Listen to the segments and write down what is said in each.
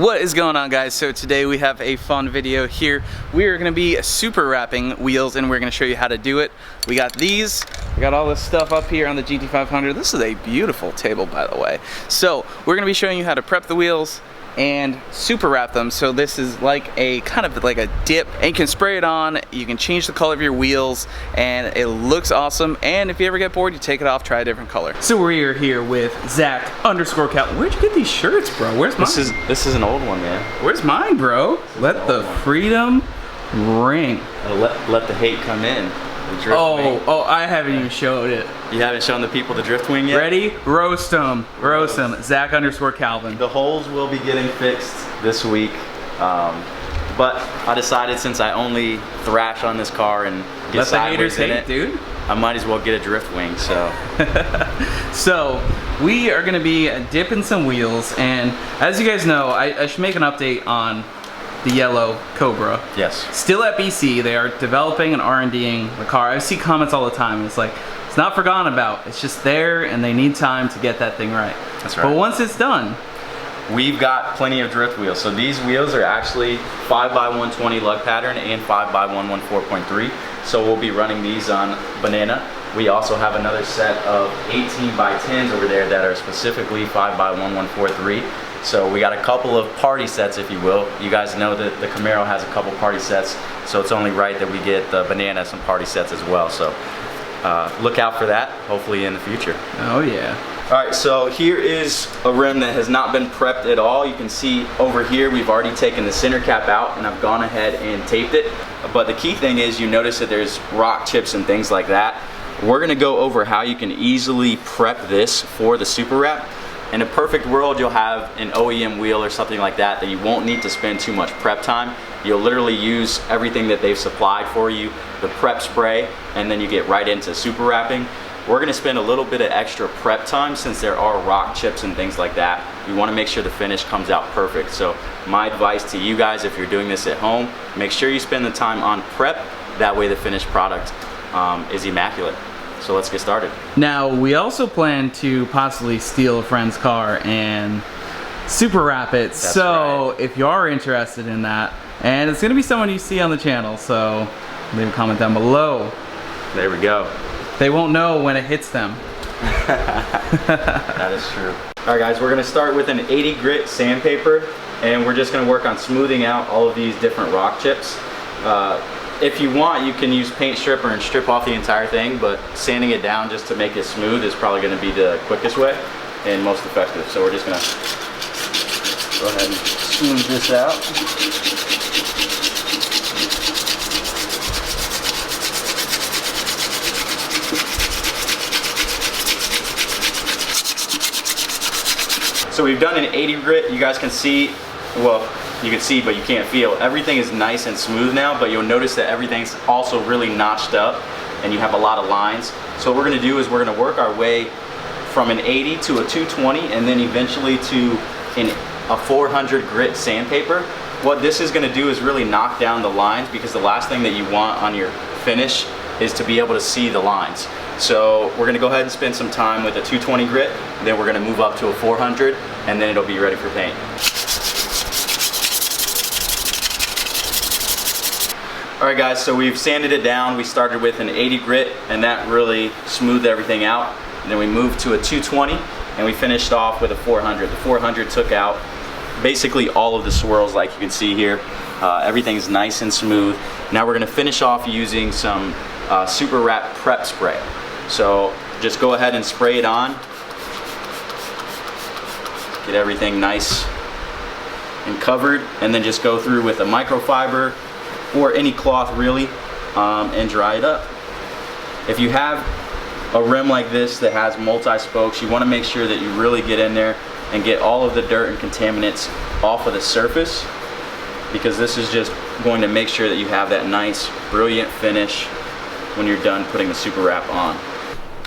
What is going on, guys? So today we have a fun video here. We are going to be super wrapping wheels and we're going to show you how to do it. We got these, we got all this stuff up here on the GT500. This is a beautiful table, by the way. So we're going to be showing you how to prep the wheels and super wrap them. So this is like a kind of like a dip, and you can spray it on, you can change the color of your wheels, and it looks awesome. And if you ever get bored, you take it off, try a different color. So we're here with Zach_Cal. Where'd you get these shirts, bro? Where's mine? This is an old one, man. Where's mine, bro? Let the freedom ring. Let the hate come in. Oh, I haven't even showed it. You haven't shown the people the drift wing yet? Ready? Roast them. Roast them. Zach_Calvin. The holes will be getting fixed this week. But I decided, since I only thrash on this car and get sideways in it, dude, I might as well get a drift wing, so. So, we are gonna be dipping some wheels, and as you guys know, I should make an update on the yellow Cobra. Yes. Still at BC, they are developing and R&Ding the car. I see comments all the time, it's like, it's not forgotten about, it's just there and they need time to get that thing right. That's right. But once it's done, we've got plenty of drift wheels. So these wheels are actually 5x120 lug pattern and 5x114.3. So we'll be running these on Banana. We also have another set of 18x10s over there that are specifically 5x1143. So we got a couple of party sets, if you will. You guys know that the Camaro has a couple party sets, so it's only right that we get the Banana some party sets as well. So look out for that, hopefully in the future. Oh yeah. All right, so here is a rim that has not been prepped at all. You can see over here we've already taken the center cap out and I've gone ahead and taped it. But the key thing is, you notice that there's rock chips and things like that. We're gonna go over how you can easily prep this for the super wrap. In a perfect world, you'll have an OEM wheel or something like that you won't need to spend too much prep time. You'll literally use everything that they've supplied for you, the prep spray, and then you get right into super wrapping. We're gonna spend a little bit of extra prep time since there are rock chips and things like that. We wanna make sure the finish comes out perfect. So my advice to you guys, if you're doing this at home, make sure you spend the time on prep. That way the finished product is immaculate. So let's get started. Now, we also plan to possibly steal a friend's car and super wrap it. That's so right. If you are interested in that, and it's gonna be someone you see on the channel, so leave a comment down below. There we go. They won't know when it hits them. That is true. All right, guys, we're gonna start with an 80 grit sandpaper, and we're just gonna work on smoothing out all of these different rock chips. If you want, you can use paint stripper and strip off the entire thing, but sanding it down just to make it smooth is probably gonna be the quickest way and most effective. So we're just gonna go ahead and smooth this out. So we've done an 80 grit. You guys can see, well, you can see, but you can't feel. Everything is nice and smooth now, but you'll notice that everything's also really notched up and you have a lot of lines. So what we're gonna do is we're gonna work our way from an 80 to a 220 and then eventually to a 400 grit sandpaper. What this is gonna do is really knock down the lines, because the last thing that you want on your finish is to be able to see the lines. So we're gonna go ahead and spend some time with a 220 grit, then we're gonna move up to a 400, and then it'll be ready for paint. All right, guys, so we've sanded it down. We started with an 80 grit, and that really smoothed everything out. And then we moved to a 220, and we finished off with a 400. The 400 took out basically all of the swirls, like you can see here. Everything's nice and smooth. Now we're gonna finish off using some super wrap prep spray. So just go ahead and spray it on. Get everything nice and covered, and then just go through with a microfiber or any cloth really, and dry it up. If you have a rim like this that has multi-spokes, you want to make sure that you really get in there and get all of the dirt and contaminants off of the surface, because this is just going to make sure that you have that nice, brilliant finish when you're done putting the super wrap on.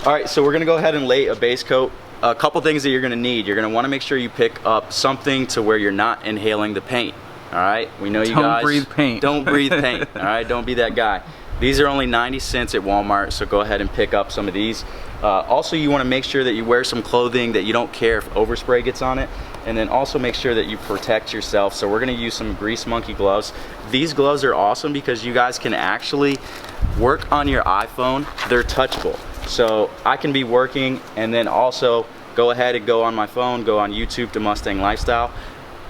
All right, so we're gonna go ahead and lay a base coat. A couple things that you're gonna need. You're gonna wanna make sure you pick up something to where you're not inhaling the paint. All right, we know you guys. Don't breathe paint. Don't breathe paint, all right? Don't be that guy. These are only 90 cents at Walmart, so go ahead and pick up some of these. Also, you wanna make sure that you wear some clothing that you don't care if overspray gets on it. and then also make sure that you protect yourself. So we're gonna use some Grease Monkey gloves. These gloves are awesome because you guys can actually work on your iPhone. They're touchable. So I can be working and then also go ahead and go on my phone, go on YouTube to Mustang Lifestyle.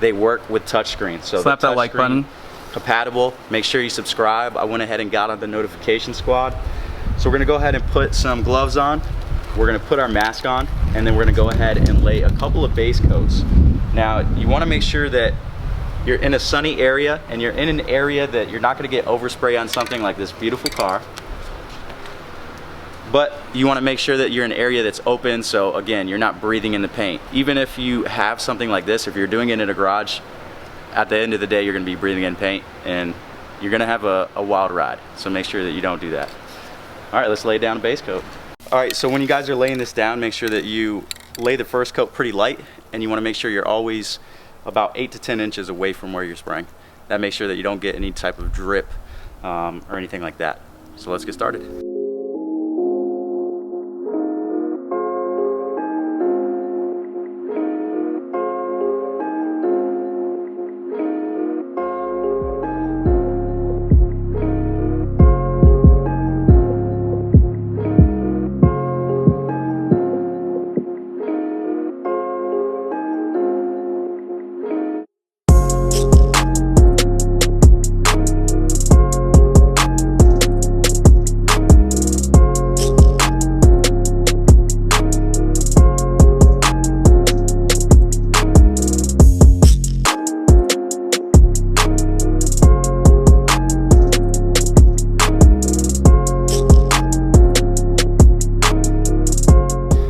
They work with touchscreen. So slap that like button. Compatible. Make sure you subscribe. I went ahead and got on the notification squad. So we're gonna go ahead and put some gloves on. We're gonna put our mask on, and then we're gonna go ahead and lay a couple of base coats. Now, you wanna make sure that you're in a sunny area and you're in an area that you're not gonna get overspray on something like this beautiful car. But you wanna make sure that you're in an area that's open, so again, you're not breathing in the paint. Even if you have something like this, if you're doing it in a garage, at the end of the day, you're gonna be breathing in paint and you're gonna have a wild ride. So make sure that you don't do that. All right, let's lay down a base coat. All right, so when you guys are laying this down, make sure that you lay the first coat pretty light, and you wanna make sure you're always about 8 to 10 inches away from where you're spraying. That makes sure that you don't get any type of drip or anything like that. So let's get started.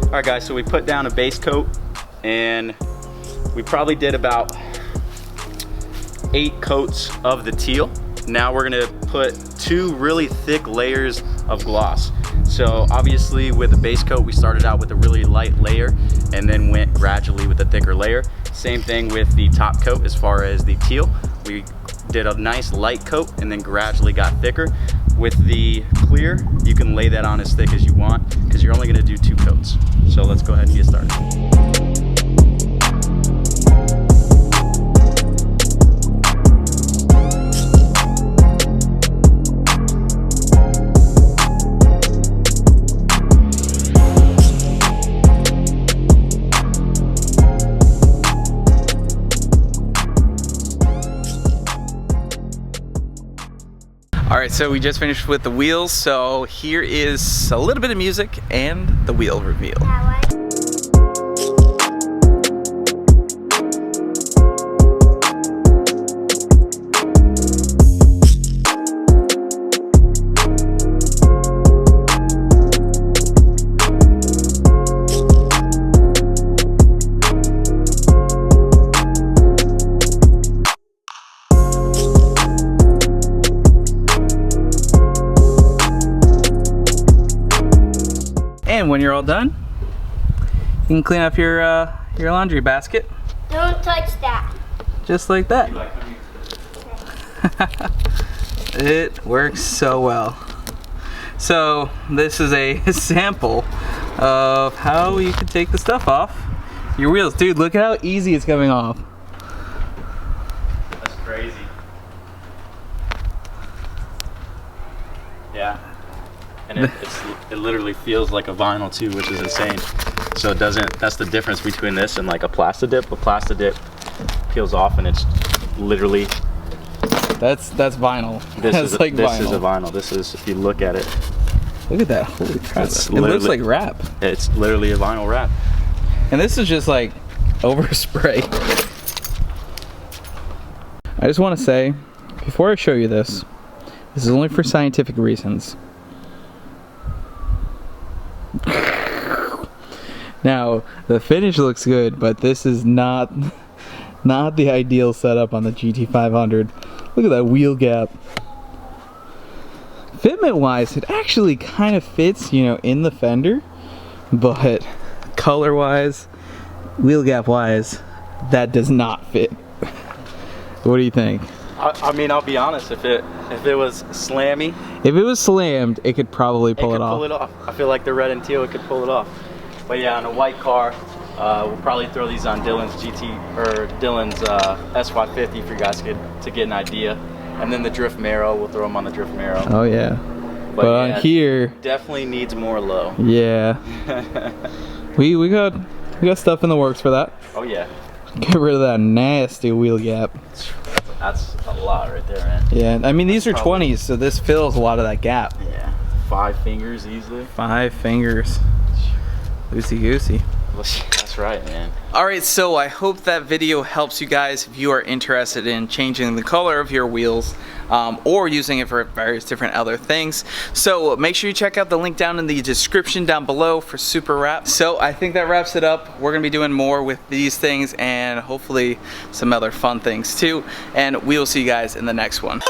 All right guys, so we put down a base coat and we probably did about 8 coats of the teal. Now we're gonna put 2 really thick layers of gloss. So obviously with the base coat, we started out with a really light layer and then went gradually with a thicker layer. Same thing with the top coat as far as the teal. We did a nice light coat and then gradually got thicker. With the clear, you can lay that on as thick as you want because you're only gonna do 2 coats. So let's go ahead and get started. All right, so we just finished with the wheels, so here is a little bit of music and the wheel reveal. And when you're all done, you can clean up your laundry basket. Don't touch that. Just like that. It works so well. So this is a sample of how you can take the stuff off your wheels. Dude, look at how easy it's coming off. That's crazy. Yeah. And it literally feels like a vinyl too, which is insane. So it doesn't, that's the difference between this and like a Plastidip. A Plastidip peels off and it's literally, that's vinyl. This is like this vinyl. is a vinyl. This is, if you look at it. Look at that, holy crap. It looks like wrap. It's literally a vinyl wrap. And this is just like overspray. I just want to say, before I show you this is only for scientific reasons. Now, the finish looks good, but this is not the ideal setup on the GT500. Look at that wheel gap. Fitment wise, it actually kind of fits, you know, in the fender, but color wise, wheel gap wise, that does not fit. What do you think? I mean, I'll be honest, if it was slammy, if it was slammed, it could probably pull it off. I feel like the red and teal, it could pull it off. But yeah, on a white car, We'll probably throw these on Dylan's SY50 for you guys to get an idea. And then the drift marrow, we'll throw them on the drift marrow. Oh yeah. But yeah, on here, definitely needs more low. Yeah. we got stuff in the works for that. Oh yeah. Get rid of that nasty wheel gap. That's a lot right there, man. Yeah, I mean these are 20s, so this fills a lot of that gap. Yeah. 5 fingers easily. 5 fingers. Loosey goosey. That's right, man. Alright, so I hope that video helps you guys if you are interested in changing the color of your wheels or using it for various different other things. So make sure you check out the link down in the description down below for Super Wrap. So I think that wraps it up. We're going to be doing more with these things and hopefully some other fun things too. And we will see you guys in the next one.